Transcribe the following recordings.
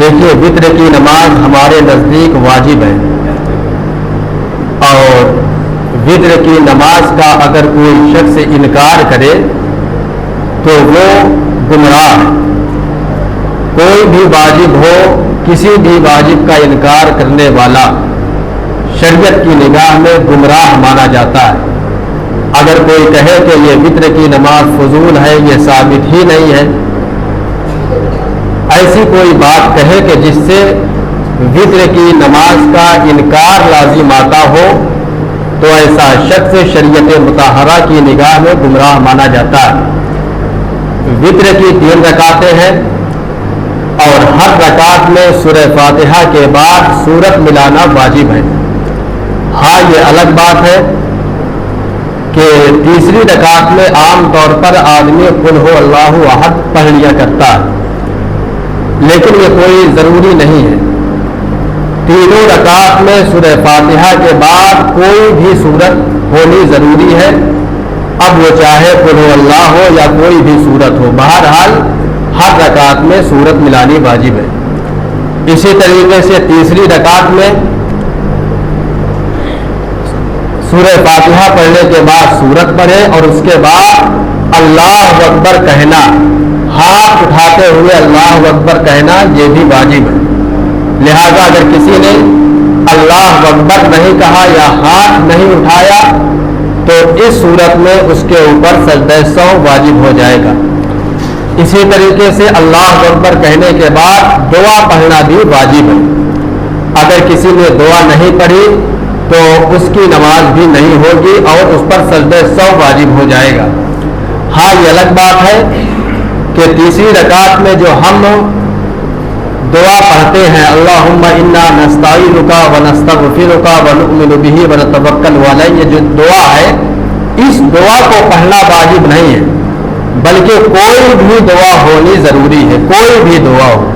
دیکھیے وطر کی نماز ہمارے نزدیک واجب ہے، اور وطر کی نماز کا اگر کوئی شخص انکار کرے تو وہ گمراہ ہے۔ کوئی بھی واجب ہو، کسی بھی واجب کا انکار کرنے والا شریعت کی نگاہ میں گمراہ مانا جاتا ہے۔ اگر کوئی کہے کہ یہ وطر کی نماز فضول ہے، یہ ثابت ہی نہیں ہے، ایسی کوئی بات کہے کہ جس سے وطر کی نماز کا انکار لازم آتا ہو، تو ایسا شخص شریعت مطہرہ کی نگاہ میں گمراہ مانا جاتا ہے۔ وطر کی 3 رکعتیں ہیں، اور ہر رکعت میں سورہ فاتحہ کے بعد سورت ملانا واجب ہے۔ ہاں یہ الگ بات ہے کہ تیسری رکعت میں عام طور پر آدمی قل ہو اللہ احد پڑھ لیا کرتا ہے، لیکن یہ کوئی ضروری نہیں ہے۔ تینوں رکعت میں سورہ فاتحہ کے بعد کوئی بھی سورت ہونی ضروری ہے، اب وہ چاہے قل ہو اللہ ہو یا کوئی بھی سورت ہو، بہرحال ہر رکعت میں سورت ملانی واجب ہے۔ اسی طریقے سے تیسری رکعت میں سورہ فاتحہ پڑھنے کے بعد سورت پڑھے اور اس کے بعد اللہ اکبر کہنا، ہاتھ اٹھاتے ہوئے اللہ اکبر کہنا، یہ بھی واجب ہے۔ لہذا اگر کسی نے اللہ اکبر نہیں کہا یا ہاتھ نہیں اٹھایا تو اس صورت میں اس کے اوپر سجدہ سہو واجب ہو جائے گا۔ اسی طریقے سے اللہ اکبر کہنے کے بعد دعا پڑھنا بھی واجب ہے۔ اگر کسی نے دعا نہیں پڑھی تو اس کی نماز بھی نہیں ہوگی اور اس پر سجدہ سہو واجب ہو جائے گا۔ ہاں یہ الگ بات ہے کہ تیسری رکعت میں جو ہم دعا پڑھتے ہیں اللہم انا نستعینک ونستغفرک ونؤمن بہ ونتوکل علیہ، یہ جو دعا ہے اس دعا کو پڑھنا واجب نہیں ہے، بلکہ کوئی بھی دعا ہونی ضروری ہے، کوئی بھی دعا ہو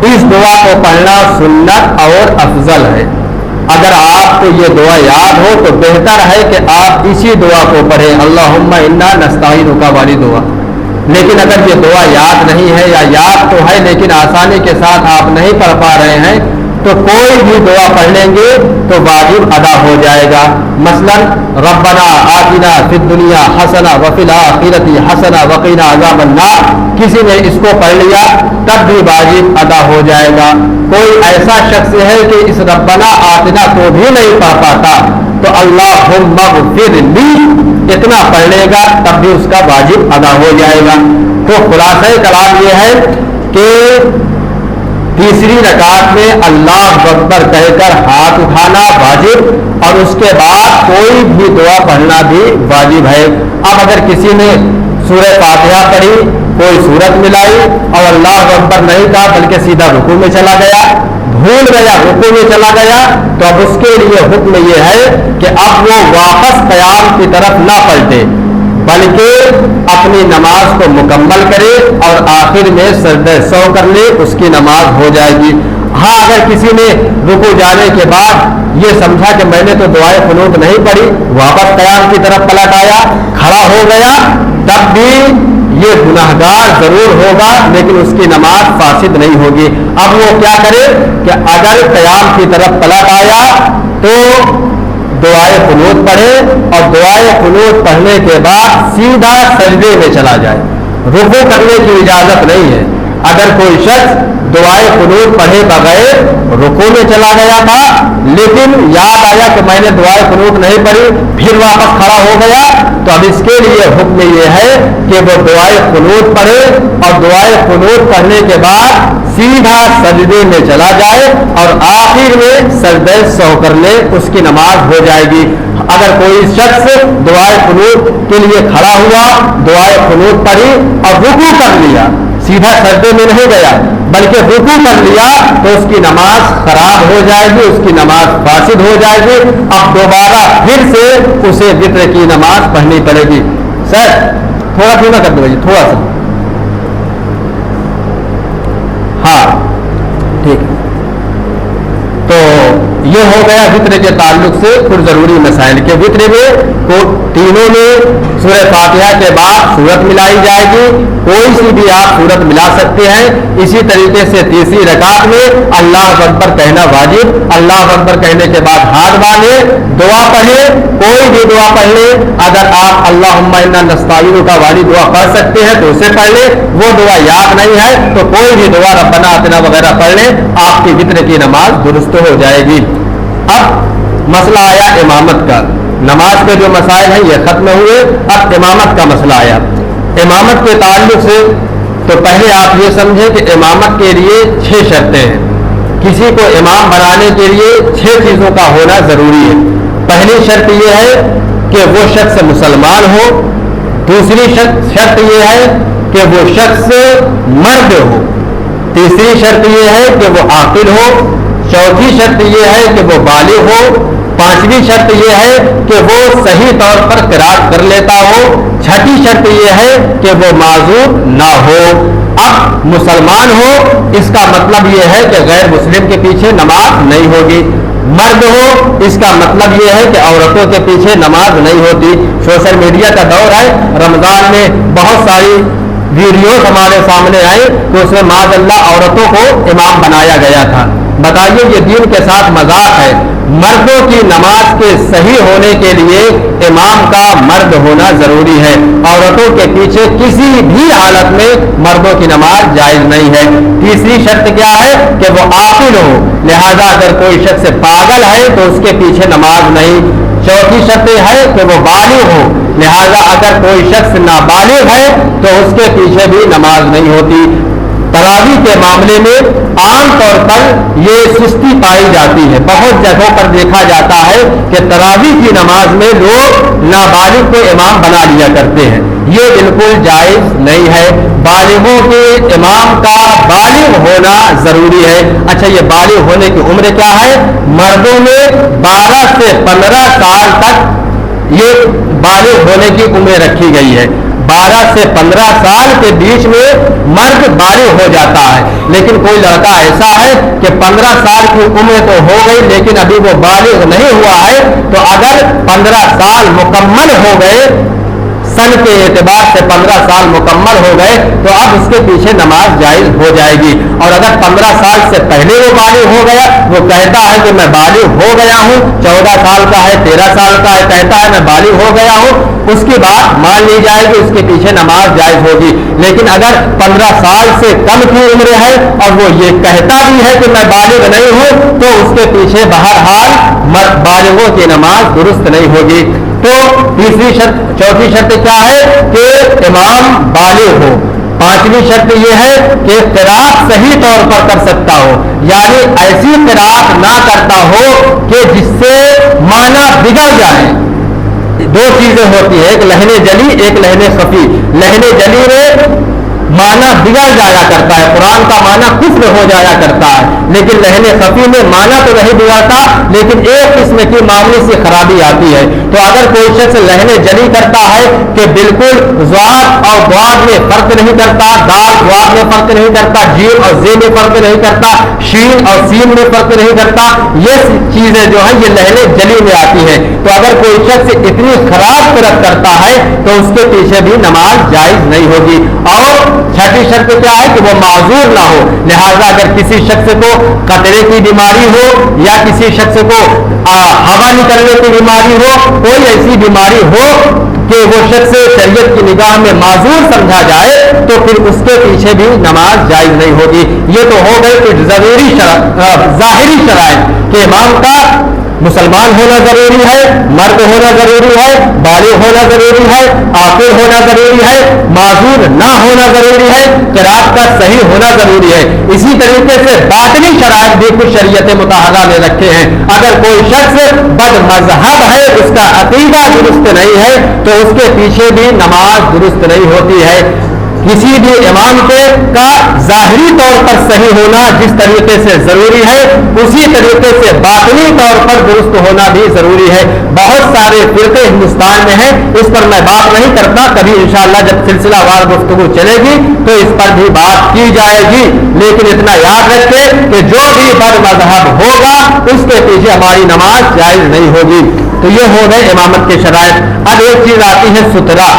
اس دعا کو پڑھنا سنت اور افضل ہے۔ اگر آپ کو یہ دعا یاد ہو تو بہتر ہے کہ آپ اسی دعا کو پڑھیں، اللہم انا نستعینک والی دعا۔ لیکن اگر یہ دعا یاد نہیں ہے یا یاد تو ہے لیکن آسانی کے ساتھ آپ نہیں پڑھ پا رہے ہیں تو کوئی بھی دعا پڑھ لیں گے تو واجب ادا ہو جائے گا۔ مثلا ربنا آتنا فی الدنیا حسنہ وفی الآخرۃ حسنہ وقنا عذاب النار، کسی نے اس کو پڑھ لیا تب بھی واجب ادا ہو جائے گا۔ کوئی ایسا شخص ہے کہ اس ربنا آتنا کو بھی نہیں پڑھ پاتا تو اللہم اغفر لی اتنا پڑھ لے گا تب بھی اس کا واجب ادا ہو جائے گا۔ تو خلاصہ کلام یہ ہے کہ تیسری رکعت میں اللہ اکبر کہہ کر ہاتھ اٹھانا واجب اور اس کے بعد کوئی بھی دعا پڑھنا بھی واجب ہے۔ اب اگر کسی نے سورہ فاتحہ پڑھی، کوئی سورت ملائی اور اللہ اکبر نہیں کہا بلکہ سیدھا رکوع میں چلا گیا، بھول گیا رکوع میں چلا گیا، تو اب اس کے لیے حکم یہ ہے کہ اب وہ واپس قیام کی طرف نہ پلٹے بلکہ اپنی نماز کو مکمل کرے اور آخر میں سجدہ سہو کر لے، اس کی نماز ہو جائے گی۔ ہاں اگر کسی نے رکوع جانے کے بعد یہ سمجھا کہ میں نے تو دعائے قنوت نہیں پڑھی، واپس قیام کی طرف پلٹ آیا، کھڑا ہو گیا، تب بھی یہ گناہگار ضرور ہوگا لیکن اس کی نماز فاسد نہیں ہوگی۔ اب وہ کیا کرے کہ اگر قیام کی طرف پلٹ آیا تو دعائے قنوت پڑھے اور دعائے قنوت پڑھنے کے بعد سیدھا سجدے میں چلا جائے، رکوع کرنے کی اجازت نہیں ہے۔ اگر کوئی شخص دعائے قنوت پڑھے بغیر رکوع میں چلا گیا تھا لیکن یاد آیا کہ میں نے دعائے قنوت نہیں پڑھی پھر واپس کھڑا ہو گیا تو اب اس کے لیے حکم یہ ہے کہ وہ دعائے قنوت پڑھے اور دعائے قنوت پڑھنے کے بعد سیدھا سجدے میں چلا جائے اور آخر میں سجدہ سہو کر لے، اس کی نماز ہو جائے گی۔ اگر کوئی شخص دعائے قنوت کے لیے کھڑا ہوا، دعائے قنوت پڑھی اور رکوع کر لیا، سیدھا سجدے میں نہیں گیا بلکہ رکوع کر لیا تو اس کی نماز خراب ہو جائے گی، اس کی نماز فاسد ہو جائے گی۔ اب دوبارہ پھر سے اسے وتر کی نماز پڑھنی پڑے گی۔ سر تھوڑا دھیما کر دو جی، تھوڑا سا، ہاں ٹھیک ہے۔ تو یہ ہو گیا وتر کے تعلق سے کچھ ضروری مسائل کے۔ وتر میں کو तीनों में सूरह फातिहा के बाद सूरत मिलाई जाएगी, कोई सी भी आप सूरत मिला सकते हैं। इसी तरीके से तीसरी रकात में अल्लाह अकबर कहना वाजिब, अल्लाह अकबर कहने के बाद हाथ बांधे, दुआ पढ़े, कोई भी दुआ पढ़ ले। अगर आप अल्लाहुम्मा इन्ना नस्तईनु का वाली दुआ पढ़ सकते हैं तो उसे पढ़ ले, वो दुआ याद नहीं है तो कोई भी दुआ रब्बना आतिना वगैरह पढ़ ले, आपकी वित्र की नमाज दुरुस्त हो जाएगी। अब मसला आया इमामत का, नमाज के जो मसाइल हैं ये खत्म हुए, अब इमामत का मसला आया। इमामत के ताल्लुक से तो पहले आप ये समझें कि इमामत के लिए 6 शर्तें हैं। किसी को इमाम बनाने के लिए 6 चीज़ों का होना ज़रूरी है। पहली शर्त यह है कि वो शख्स मुसलमान हो, दूसरी शर्त यह है कि वो शख्स मर्द हो, तीसरी शर्त यह है कि वो आकिल हो, चौथी शर्त यह है कि वो बालिग हो, पांचवी शर्त यह है कि वो सही तौर पर क़िराअत कर लेता हो, छठी शर्त यह है कि वो माजूर ना हो। अब मुसलमान हो इसका मतलब यह है कि गैर मुस्लिम के पीछे नमाज नहीं होगी। मर्द हो इसका मतलब यह है कि औरतों के पीछे नमाज नहीं होती। सोशल मीडिया का दौर है, रमजान में बहुत सारी वीडियोस हमारे सामने आई कि उसमें माज़अल्लाह औरतों को इमाम बनाया गया था। बताइए ये दीन के साथ मजाक है। मर्दों की नमाज के सही होने के लिए इमाम का मर्द होना जरूरी है। औरतों के पीछे किसी भी हालत में मर्दों की नमाज जायज नहीं है। तीसरी शर्त क्या है कि वो आकिल हो, लिहाजा अगर कोई शख्स पागल है तो उसके पीछे नमाज नहीं। चौथी शर्त है कि वो बालिग हो, लिहाजा अगर कोई शख्स नाबालिग है तो उसके पीछे भी नमाज नहीं होती। तरावी के मामले में आम तौर पर ये सुस्ती पाई जाती है। बहुत जगहों पर देखा जाता है कि तरावी की नमाज में लोग नाबालिग को इमाम बना लिया करते हैं। ये बिल्कुल जायज नहीं है। बालिगों के इमाम का बालिग होना जरूरी है। अच्छा, ये बालिग होने की उम्र क्या है? मर्दों में 12 से 15 साल तक ये बालिग होने की उम्र रखी गई है। 12 से 15 साल के बीच में मर्द बालिग हो जाता है। लेकिन कोई लड़का ऐसा है कि 15 साल की उम्र तो हो गई लेकिन अभी वो बालिग नहीं हुआ है, तो अगर 15 साल मुकम्मल हो गए, सन के एतबार से 15 साल मुकम्मल हो गए, तो अब उसके पीछे नमाज जायज हो जाएगी। और अगर 15 साल से पहले वो बालिग हो गया, वो कहता है कि मैं बालिग हो गया हूँ, 14 साल का है, 13 साल का है, कहता है मैं बालिग हो गया हूँ, उसकी बात मान ली जाएगी, उसके पीछे नमाज जायज होगी। लेकिन अगर 15 साल से कम की उम्र है और वो ये कहता भी है कि मैं बालिग नहीं हूँ, तो उसके पीछे बहरहाल बालिगों की नमाज दुरुस्त नहीं होगी। तो तीसरी शर्त, चौथी शर्त क्या है कि इमाम बालिग हो। पांचवी शर्त यह है कि क़िराअत सही तौर पर कर सकता हो, यानी ऐसी क़िराअत ना करता हो कि जिससे माना बिगड़ जाए। दो चीजें होती है, एक लहने जली, एक लहने खफी। लहने जली में माना बिगड़ जाया करता है, कुरान का माना कुफ्र हो जाया करता है, लेकिन लहने खफी में माना तो नहीं बिगड़ता, लेकिन एक किस्म की मामूली सी खराबी आती है। तो अगर कोई शख्स लहने जली करता है कि बिल्कुल ज़ात और द्वाद में फर्क नहीं करता, दाल द्वाद में फर्क नहीं करता, जीम और जे में फर्क नहीं करता, शीन और सीन में फर्क नहीं करता, ये चीजें जो है ये लहने जली में आती है। तो अगर कोई शख्स इतनी खराब किरत करता है तो उसके पीछे भी नमाज जायज नहीं होगी। और छठी शर्त क्या है कि वो माजूर ना हो, लिहाजा अगर किसी शख्स को कतरे की बीमारी हो या किसी शख्स को हवा निकलने की बीमारी हो, कोई ऐसी बीमारी हो कि वो शख्स शरीयत की निगाह में माजूर समझा जाए, तो फिर उसके पीछे भी नमाज जायज नहीं होगी। ये तो हो गई कुछ जरूरी ज़ाहिरी शराइत कि इमाम का मुसलमान होना जरूरी है, मर्द होना जरूरी है, बालिग होना जरूरी है, आकिल होना जरूरी है, माजूर ना होना जरूरी है, क़िराअत का सही होना जरूरी है। इसी तरीके से बातिनी शराइत भी कुछ शरीयत मुताहरा में रखे हैं। अगर कोई शख्स बदमज़हब है, उसका अकीदा दुरुस्त नहीं है, तो उसके पीछे भी नमाज दुरुस्त नहीं होती है। किसी भी इमाम के का ज़ाहिरी तौर पर सही होना जिस तरीके से जरूरी है, उसी तरीके से बातिनी तौर पर दुरुस्त होना भी जरूरी है। बहुत सारे फिरके हिंदुस्तान में हैं, इस पर मैं बात नहीं करता, कभी इंशाअल्लाह जब सिलसिलावार गुफ्तगू चलेगी तो इस पर भी बात की जाएगी। लेकिन इतना याद रखें कि जो भी बद मज़हब होगा उसके पीछे हमारी नमाज जायज नहीं होगी। तो ये हो गए इमामत के शराइत। अब एक चीज आती है सुतरा।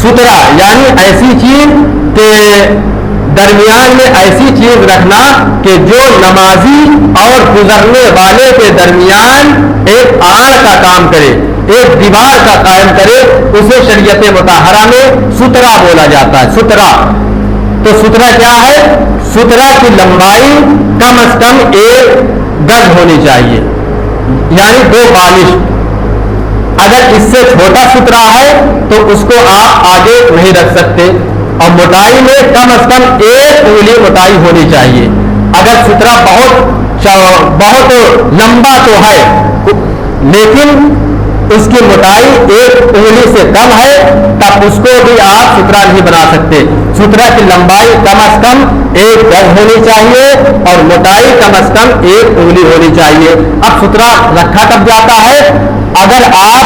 सुतरा यानी ऐसी चीज के दरमियान में ऐसी चीज रखना कि जो नमाजी और गुजरने वाले के दरमियान एक आड़ का काम करे, एक दीवार का कायम करे, उसे शरीयत मुताहरा में सुतरा बोला जाता है। सुतरा, तो सुतरा क्या है? सुतरा की लंबाई कम से कम 1 गज होनी चाहिए, यानी 2 बालिश। अगर इससे छोटा सुतरा है तो उसको आप आगे नहीं रख सकते, और मोटाई में कम से कम 1 उंगली मोटाई होनी चाहिए। अगर सुतरा बहुत लंबा तो है लेकिन उसकी मोटाई 1 उंगली से कम है, तब उसको भी आप सुतरा नहीं बना सकते। सुतरा की लंबाई कम से कम 1 गज होनी चाहिए और मोटाई कम से कम 1 उंगली होनी चाहिए। अब सुतरा रखा कब जाता है? अगर आप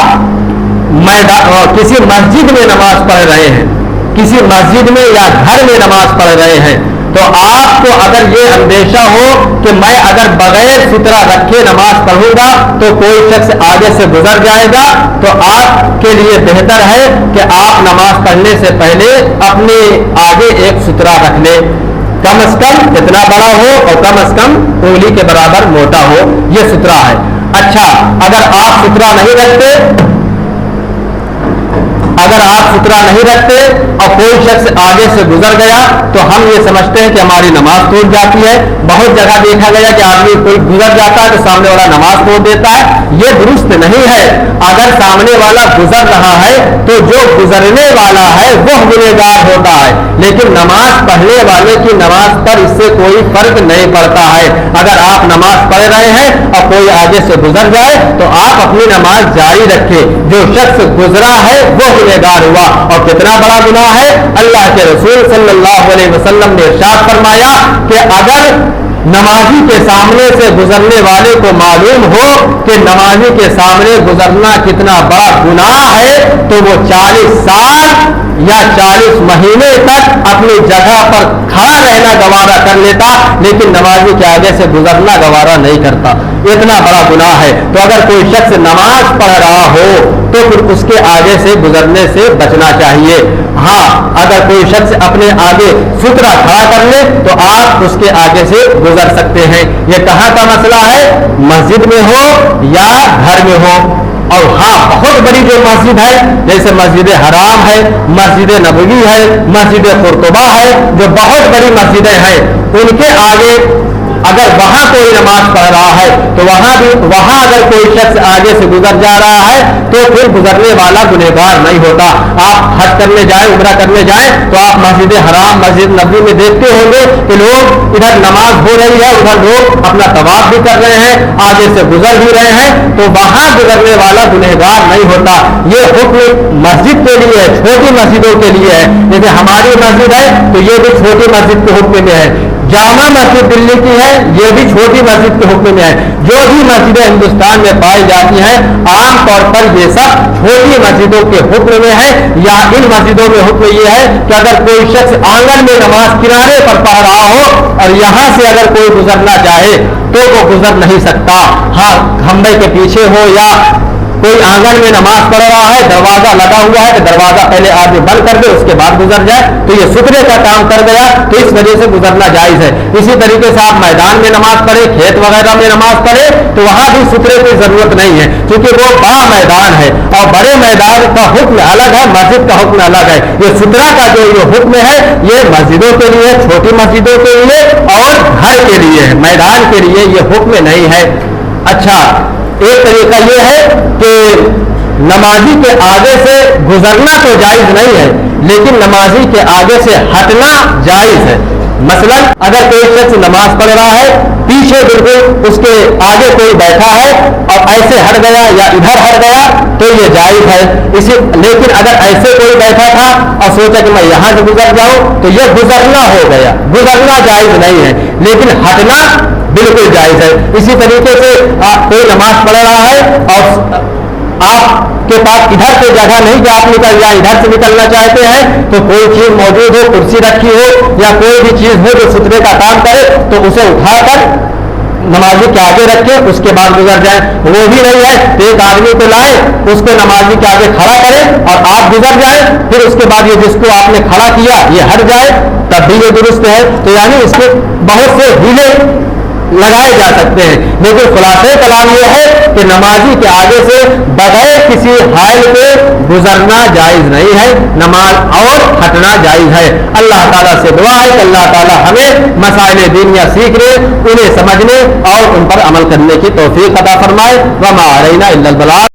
किसी मस्जिद में नमाज पढ़ रहे हैं, किसी मस्जिद में या घर में नमाज पढ़ रहे हैं, तो आपको अगर ये अंदेशा हो कि मैं अगर बगैर सुतरा रखे नमाज पढ़ूंगा तो कोई शख्स आगे से गुजर जाएगा, तो आपके लिए बेहतर है कि आप नमाज पढ़ने से पहले अपने आगे एक सुतरा रख लें। कम से कम इतना बड़ा हो और कम से कम उंगली के बराबर मोटा हो, ये सुतरा है। अच्छा, अगर आप सुतरा नहीं रखते, अगर आप सुतरा नहीं रखते और कोई शख्स आगे से गुजर गया तो हम ये समझते हैं कि हमारी नमाज टूट जाती है। बहुत जगह देखा गया कि आदमी कोई गुजर जाता है तो सामने वाला नमाज तोड़ देता है, ये दुरुस्त नहीं है। अगर सामने वाला गुजर रहा है तो जो गुजरने वाला है वो गुनहगार होता है, लेकिन नमाज पढ़ने वाले की नमाज पर इससे कोई फर्क नहीं पड़ता है। अगर आप नमाज पढ़ रहे हैं और कोई आगे से गुजर जाए तो आप अपनी नमाज जारी रखें। जो शख्स गुजरा है वो गुनहगार हुआ, और कितना बड़ा गुनाह है। अल्लाह के रसूल सल्लल्लाहु अलैहि वसल्लम ने इरशाद फरमाया कि अगर नमाजी के सामने से गुजरने वाले को मालूम हो कि नमाजी के सामने गुजरना कितना बड़ा गुनाह है तो वो 40 साल या 40 महीने तक अपनी जगह पर खड़ा रहना गवारा कर लेता, लेकिन नमाजी के आगे से गुजरना गवारा नहीं करता। इतना बड़ा गुनाह है। तो अगर कोई शख्स नमाज पढ़ रहा हो तो फिर उसके आगे से गुजरने से बचना चाहिए। हाँ, अगर कोई शख्स अपने आगे सुतरा खड़ा कर ले तो आप उसके आगे से गुजर सकते हैं। ये कहाँ का मसला है? मस्जिद में हो या घर में हो। और हाँ, बहुत बड़ी जो मस्जिद है जैसे मस्जिद हराम है, मस्जिद नबवी है, मस्जिद कुर्तुबा है, जो बहुत बड़ी मस्जिदें हैं, उनके आगे अगर वहां कोई नमाज पढ़ रहा है तो वहां अगर कोई शख्स आगे से गुजर जा रहा है तो फिर गुजरने वाला गुनहगार नहीं होता। आप हज करने जाए, उम्रा करने जाए तो आप मस्जिद हराम, मस्जिद नबी में देखते होंगे कि लोग इधर नमाज हो रही है, उधर लोग अपना तवाफ भी कर रहे हैं, आगे से गुजर भी रहे हैं, तो वहां गुजरने वाला गुनहगार नहीं होता। ये हुक्म मस्जिद के लिए है, छोटी मस्जिदों के लिए है। जैसे हमारी मस्जिद है तो ये भी छोटी मस्जिद के हुक्म में है। जामा मस्जिद दिल्ली की है, ये भी छोटी मस्जिद के हुक्म में है। जो भी मस्जिदें हिंदुस्तान में पाई जाती हैं आमतौर पर ये सब छोटी मस्जिदों के हुक्म में है। या इन मस्जिदों में हुक्म ये है कि अगर कोई शख्स आंगन में नमाज किनारे पर पढ़ रहा हो और यहाँ से अगर कोई गुजरना चाहे तो वो गुजर नहीं सकता। हाँ, खंबे के पीछे हो या कोई आंगन में नमाज पढ़ रहा है, दरवाजा लगा हुआ है तो दरवाजा पहले आदमी बंद कर दे, उसके बाद गुजर जाए, तो ये सुतरे का काम कर गया, तो इस वजह से गुजरना जायज है। इसी तरीके से आप मैदान में नमाज पढ़े, खेत वगैरह में नमाज पढ़े तो वहां भी सुतरे की जरूरत नहीं है, क्योंकि वो बड़ा मैदान है और बड़े मैदान का हुक्म अलग है, मस्जिद का हुक्म अलग है। ये सुतरा का जो ये हुक्म है ये मस्जिदों के लिए, छोटी मस्जिदों के लिए और घर के लिए है, मैदान के लिए ये हुक्म नहीं है। अच्छा, एक तरीका यह है कि नमाजी के आगे से गुजरना तो जायज नहीं है, लेकिन नमाजी के आगे से हटना जायज है। मसलन अगर कोई शख्स नमाज पढ़ रहा है, पीछे बिल्कुल उसके आगे कोई बैठा है और ऐसे हट गया या इधर हट गया तो ये जायज है। लेकिन अगर ऐसे कोई बैठा था और सोचा कि मैं यहां से गुजर जाऊं तो ये गुजरना हो गया, गुजरना जायज नहीं है, लेकिन हटना बिल्कुल जायज है। इसी तरीके से कोई नमाज पढ़ रहा है और आपके पास इधर से जगह नहीं कि आप निकल जाए, इधर से निकलना चाहते हैं तो कोई चीज मौजूद हो, कुर्सी रखी हो या कोई भी चीज हो जो सुतरे का काम करे तो उसे उठाकर नमाजी के आगे रखे, उसके बाद गुजर जाए। वो भी नहीं है तो एक आदमी को लाए, उसको नमाजी के आगे खड़ा करें और आप गुजर जाए, फिर उसके बाद ये जिसको आपने खड़ा किया ये हट जाए, तब भी ये दुरुस्त है। तो यानी इसके बहुत से हीले लगाए जा सकते हैं, लेकिन खुलासे कलाम यह है कि नमाजी के आगे से बगैर किसी हाल के गुजरना जायज नहीं है, नमाज और हटना जायज है। अल्लाह ताला से दुआ है कि अल्लाह ताला हमें मसाइल दीनिया सीखने, उन्हें समझने और उन पर अमल करने की तौफीक अता फरमाए। वमा अलैना इल्लल बलाग।